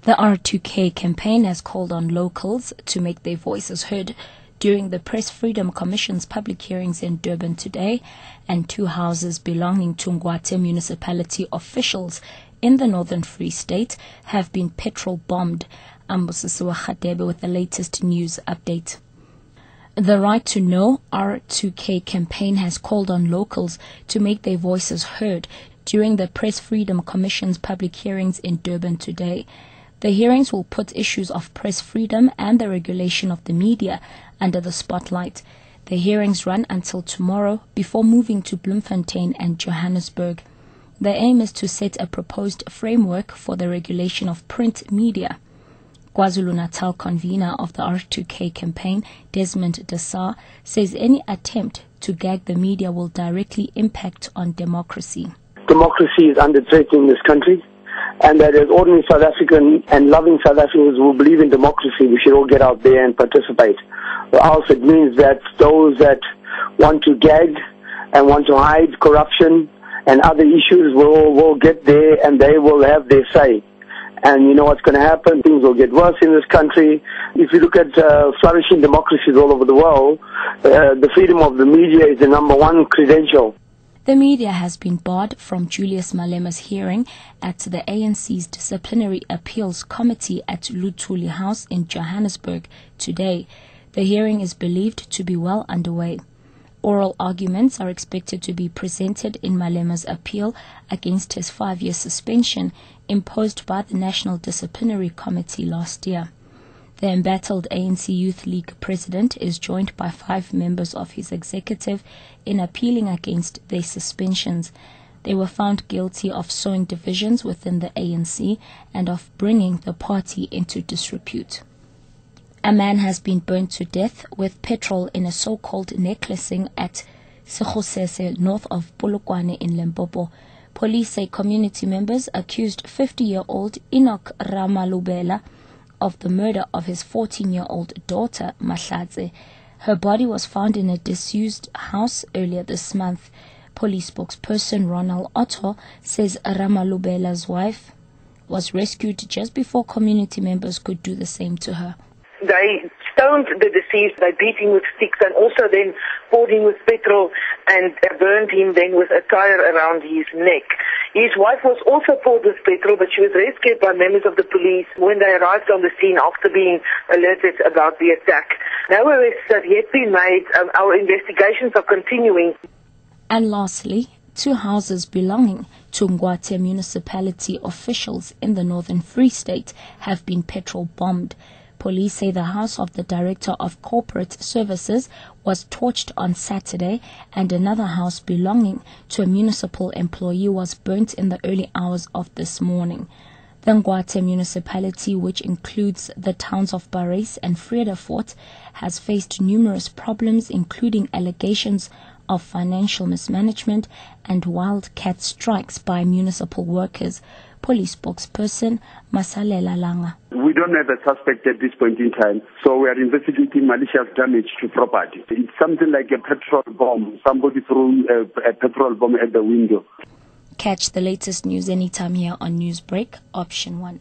The R2K campaign has called on locals to make their voices heard during the Press Freedom Commission's public hearings in Durban today, and two houses belonging to Ngwathe municipality officials in the Northern Free State have been petrol bombed. Ambosisiwa Khadebe with the latest news update. The Right to Know R2K campaign has called on locals to make their voices heard during the Press Freedom Commission's public hearings in Durban today. The hearings will put issues of press freedom and the regulation of the media under the spotlight. The hearings run until tomorrow before moving to Bloemfontein and Johannesburg. The aim is to set a proposed framework for the regulation of print media. KwaZulu-Natal convener of the R2K campaign, Desmond Desar, says any attempt to gag the media will directly impact on democracy. Democracy is under threat in this country, and that as ordinary South African and loving South Africans who believe in democracy, we should all get out there and participate. Or else it means that those that want to gag and want to hide corruption and other issues will get there and they will have their say. And you know what's going to happen? Things will get worse in this country. If you look at flourishing democracies all over the world, the freedom of the media is the number one credential. The media has been barred from Julius Malema's hearing at the ANC's Disciplinary Appeals Committee at Luthuli House in Johannesburg today. The hearing is believed to be well underway. Oral arguments are expected to be presented in Malema's appeal against his 5-year suspension imposed by the National Disciplinary Committee last year. The embattled ANC Youth League president is joined by 5 members of his executive in appealing against their suspensions. They were found guilty of sowing divisions within the ANC and of bringing the party into disrepute. A man has been burnt to death with petrol in a so-called necklacing at Sekgosese, north of Polokwane in Limpopo. Police say community members accused 50-year-old Enoch Ramalubela of the murder of his 14-year-old daughter, Mahlatse. Her body was found in a disused house earlier this month. Police spokesperson Ronald Otto says Ramalubela's wife was rescued just before community members could do the same to her. They stoned the deceased, they beat him with sticks and also then poured him with petrol and burned him then with a tire around his neck. His wife was also poured with petrol, but she was rescued by members of the police when they arrived on the scene after being alerted about the attack. No arrests have yet been made. Our investigations are continuing. And lastly, 2 houses belonging to Ngwathe municipality officials in the Northern Free State have been petrol bombed. Police say the house of the Director of Corporate Services was torched on Saturday, and another house belonging to a municipal employee was burnt in the early hours of this morning. The Ngwathe municipality, which includes the towns of Parys and Vredefort, has faced numerous problems, including allegations of financial mismanagement and wildcat strikes by municipal workers. Police spokesperson Masalela Langa. We don't have a suspect at this point in time, so we are investigating malicious damage to property. It's something like a petrol bomb. Somebody threw a petrol bomb at the window. Catch the latest news anytime here on Newsbreak, Option 1.